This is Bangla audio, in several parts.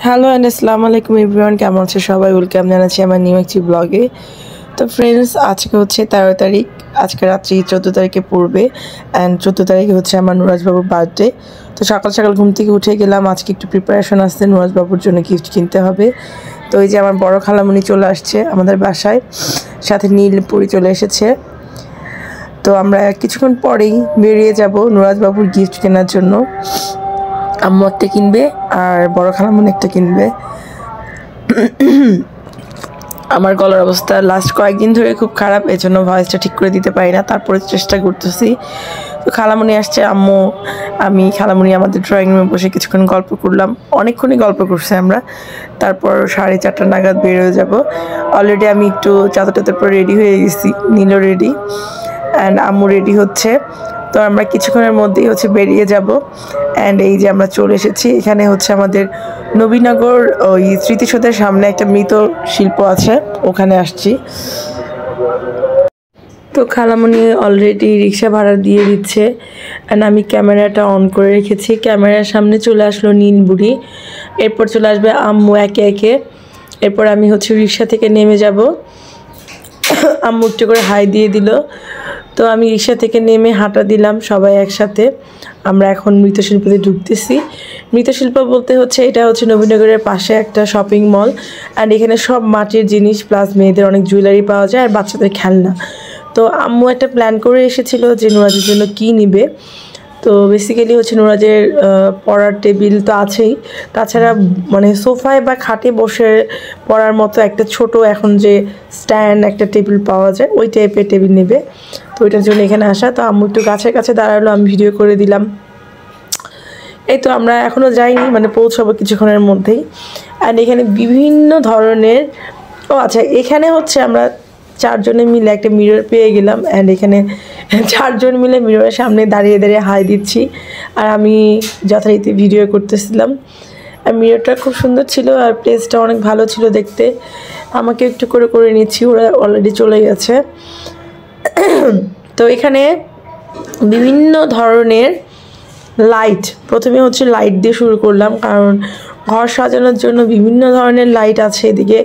হ্যালো অ্যান্ড আসসালামু আলাইকুম এভরিওয়ান, কেমন আছে সবাই? ওয়েলকাম জানাচ্ছি আমার নিউ একটি ব্লগে। তো ফ্রেন্ডস, আজকে হচ্ছে 13 তারিখ, আজকে রাত্রি 14 তারিখে পড়বে অ্যান্ড 14 তারিখে হচ্ছে আমার নুরাজবাবুর বার্থডে। তো সকাল সকাল ঘুম থেকে উঠে গেলাম, আজকে একটু প্রিপারেশন আসছে, নুরাজবাবুর জন্য গিফট কিনতে হবে। তো এই যে আমার বড় খালামণি চলে আসছে আমাদের বাসায়, সাথে নীলপুরি চলে এসেছে। তো আমরা কিছুক্ষণ পরেই বেরিয়ে যাব নুরাজবাবুর গিফট কেনার জন্য। আম্মু একটা কিনবে আর বড় খালামণি একটা কিনবে। আমার গলার অবস্থা লাস্ট কয়েকদিন ধরে খুব খারাপ, এই জন্য ভয়েসটা ঠিক করে দিতে পারি না, তারপরে চেষ্টা করতেছি। তো খালামণি আসছে, আম্মু, আমি, খালামণি আমাদের ড্রয়িং রুমে বসে কিছুক্ষণ গল্প করলাম, অনেকক্ষণই গল্প করছি আমরা। তারপর 4:30 নাগাদ বের হয়ে যাব। অলরেডি আমি একটু চাদর পর রেডি হয়ে গেছি, নীলও রেডি অ্যান্ড আম্মু রেডি হচ্ছে। তো আমরা কিছুক্ষণের মধ্যেই হচ্ছে বেরিয়ে যাব। অ্যান্ড এই যে আমরা চলে এসেছি, এখানে হচ্ছে আমাদের নবীনগর ওই স্মৃতিসৌধের সামনে একটা মৃত শিল্প আছে, ওখানে আসছি। তো খালামণি অলরেডি রিক্সা ভাড়া দিয়ে দিচ্ছে অ্যান্ড আমি ক্যামেরাটা অন করে রেখেছি। ক্যামেরার সামনে চলে আসলো নীলবুড়ি, এরপর চলে আসবে আম্মু একে একে। এরপর আমি হচ্ছে রিক্সা থেকে নেমে যাব। আম্মু একটু করে হাই দিয়ে দিল। তো আমি রিক্সা থেকে নেমে হাঁটা দিলাম সবাই একসাথে। আমরা এখন মৃৎশিল্পতে ঢুকতেছি। মৃৎশিল্প বলতে হচ্ছে এটা হচ্ছে নবীনগরের পাশে একটা শপিং মল অ্যান্ড এখানে সব মাটির জিনিস প্লাস মেয়েদের অনেক জুয়েলারি পাওয়া যায় আর বাচ্চাদের খেলনা। তো আম্মু একটা প্ল্যান করে এসেছিল যে নুরাজের জন্য কী নিবে। তো বেসিক্যালি হচ্ছে নুরাজের পড়ার টেবিল তো আছেই, তাছাড়া মানে সোফায় বা খাটে বসে পড়ার মতো একটা ছোট এখন যে স্ট্যান্ড একটা টেবিল পাওয়া যায়, ওই টাইপের টেবিল নেবে। তো ওইটার জন্য এখানে আসা। তো আম্মু একটু গাছের কাছে দাঁড়ালো, আমি ভিডিও করে দিলাম। এই তো আমরা এখনও যাইনি, মানে পৌঁছাবো কিছুক্ষণের মধ্যেই। অ্যান্ড এখানে বিভিন্ন ধরনের, আচ্ছা, এখানে হচ্ছে আমরা 4 জনে মিলে একটা মিরর পেয়ে গেলাম অ্যান্ড এখানে 4 জন মিলে মিররের সামনে দাঁড়িয়ে দাঁড়িয়ে হাই দিচ্ছি আর আমি যথারীতি ভিডিও করতেছিলাম। আর মিররটা খুব সুন্দর ছিল আর প্লেসটা অনেক ভালো ছিল দেখতে। আমাকে একটু করে করে নিচ্ছি, ওরা অলরেডি চলে গেছে। তো এখানে বিভিন্ন ধরনের লাইট, প্রথমে হচ্ছে লাইট দিয়ে শুরু করলাম, কারণ ঘর সাজানোর জন্য বিভিন্ন ধরনের লাইট আছে এদিকে।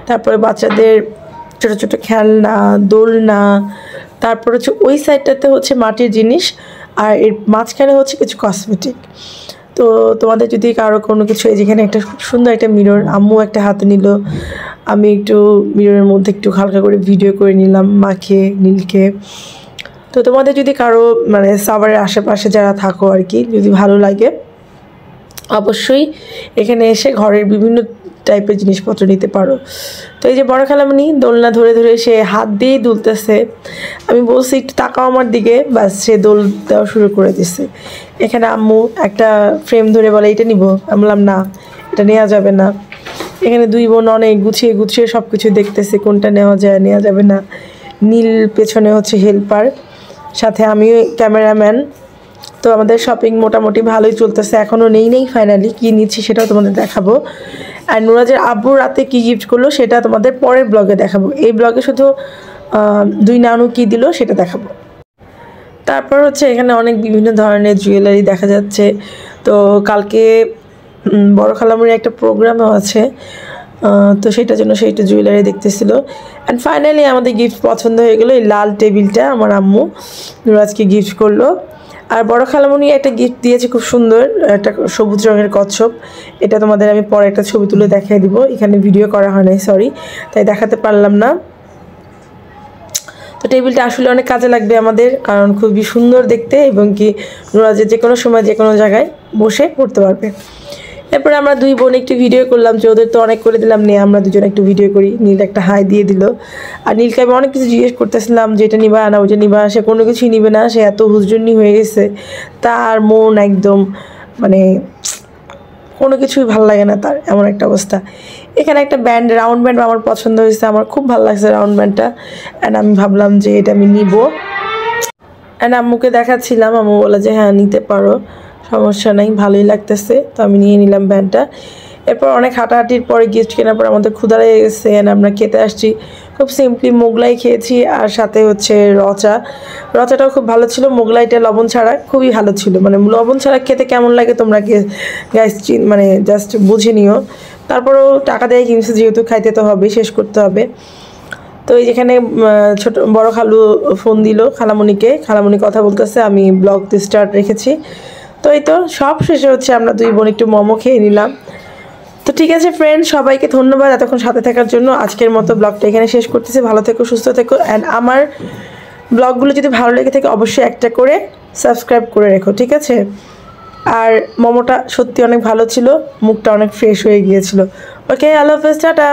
তারপরে বাচ্চাদের ছোটো ছোটো খেলনা, দোলনা, তারপর হচ্ছে ওই সাইডটাতে হচ্ছে মাটির জিনিস আর এর মাঝখানে হচ্ছে কিছু কসমেটিক। তো তোমাদের যদি কারো কোনো কিছু, এই যেখানে একটা খুব সুন্দর একটা মিরর আম্মু একটা হাতে নিল, আমি একটু মিররের মধ্যে একটু হালকা করে ভিডিও করে নিলাম মাকে, নীলকে। তো তোমাদের যদি কারো মানে সাভারের আশেপাশে যারা থাকো আর কি, যদি ভালো লাগে অবশ্যই এখানে এসে ঘরের বিভিন্ন টাইপের জিনিসপত্র নিতে পারো। তো এই যে বড় খালামণি দোলনা ধরে ধরে সে হাত দিয়েই দুলতেছে, আমি বলছি একটু তাকাও আমার দিকে, ব্যাস সে দোল দেওয়া শুরু করে দিচ্ছে। এখানে আম্মু একটা ফ্রেম ধরে বলে এটা নিব, আমি বললাম না, এটা নেওয়া যাবে না। এখানে দুই বোন অনেক গুছিয়ে গুছিয়ে সব কিছু দেখতেছে, কোনটা নেওয়া যায় নেওয়া যাবে না। নীল পেছনে হচ্ছে হেল্পার, সাথে আমি ক্যামেরাম্যান। তো আমাদের শপিং মোটামুটি ভালোই চলতেছে, এখনও নেই ফাইনালি কী নিচ্ছি সেটাও তোমাদের দেখাবো। আর নুরাজের আব্বু রাতে কী গিফট করলো সেটা তোমাদের পরের ব্লগে দেখাবো, এই ব্লগে শুধু 2 নানু কী দিল সেটা দেখাবো। তারপর হচ্ছে এখানে অনেক বিভিন্ন ধরনের জুয়েলারি দেখা যাচ্ছে। তো কালকে বড় খালামুড়ির একটা প্রোগ্রামও আছে, তো সেটার জন্য সে একটু জুয়েলারি দেখতেছিল। অ্যান্ড ফাইনালি আমাদের গিফট পছন্দ হয়ে গেলো, এই লাল টেবিলটা আমার আম্মু নুরাজকে গিফট করলো। আর বড় খালামণি একটা গিফট দিয়েছে খুব সুন্দর, একটা সবুজ রঙের কচ্ছপ। এটা তোমাদের আমি পরে একটা ছবি তুলে দেখাই দিব, এখানে ভিডিও করা হয় নাই সরি, তাই দেখাতে পারলাম না। তো টেবিলটা আসলে অনেক কাজে লাগবে আমাদের, কারণ খুবই সুন্দর দেখতে এবং কি নুরাজের যে কোনো সময় যে কোনো জায়গায় বসে পড়তে পারবে। এরপরে আমরা 2 বোন একটু ভিডিও করলাম, যে ওদের তো অনেক করে দিলাম, নিয়ে আমরা দুজন একটু ভিডিও করি। নীল একটা হাই দিয়ে দিল। আর নীলকে আমি অনেক কিছু জিজ্ঞেস করতেছিলাম যে এটা নিবা না ওইটা নিবা, সে কোনো কিছুই নিবে না, সে এত হুজজুন্নি হয়ে গেছে, তার মন একদম মানে কোনো কিছুই ভালো লাগে না তার, এমন একটা অবস্থা। এখানে একটা ব্যান্ড, রাউন্ড ব্যান্ড আমার পছন্দ হয়েছে, আমার খুব ভালো লাগছে রাউন্ড ব্যান্ডটা। অ্যান্ড আমি ভাবলাম যে এটা আমি নিব। অ্যান্ড আম্মুকে দেখাচ্ছিলাম, আম্মু বলে যে হ্যাঁ নিতে পারো, সমস্যা নাই, ভালোই লাগতেছে। তো আমি নিয়ে নিলাম ব্যান্ডটা। এরপর অনেক হাঁটাহাঁটির পরে গিফট কেনার পর আমাদের ক্ষুধা লেগে গেছে অ্যান্ড আমরা খেতে আসছি। খুব সিম্পলি মোগলাই খেয়েছি আর সাথে হচ্ছে রচাটাও খুব ভালো ছিল। মোগলাইটা লবণ ছাড়া খুবই ভালো ছিল, মানে লবণ ছাড়া খেতে কেমন লাগে তোমরা গাইস মানে জাস্ট বুঝে নিও। তারপরেও টাকা দিয়ে কিনছি যেহেতু খাইতে তো হবে, শেষ করতে হবে। তো এই যেখানে ছোট বড় খালু ফোন দিল খালামণি কথা বলতেছে, আমি ব্লগ স্টার্ট রেখেছি। তো এই তো সব শেষে হচ্ছে আমরা দুই বোন একটু মোমো খেয়ে নিলাম। তো ঠিক আছে ফ্রেন্ড, সবাইকে ধন্যবাদ এতক্ষণ সাথে থাকার জন্য। আজকের মতো ব্লগটা এখানে শেষ করতেছি। ভালো থেকো, সুস্থ থেকো, অ্যান্ড আমার ব্লগগুলো যদি ভালো লেগে থাকে অবশ্যই একটা করে সাবস্ক্রাইব করে রেখো, ঠিক আছে? আর মোমোটা সত্যি অনেক ভালো ছিল, মুখটা অনেক ফ্রেশ হয়ে গিয়েছিল। ওকে, আল্লাহ হাফেজ, টাটা।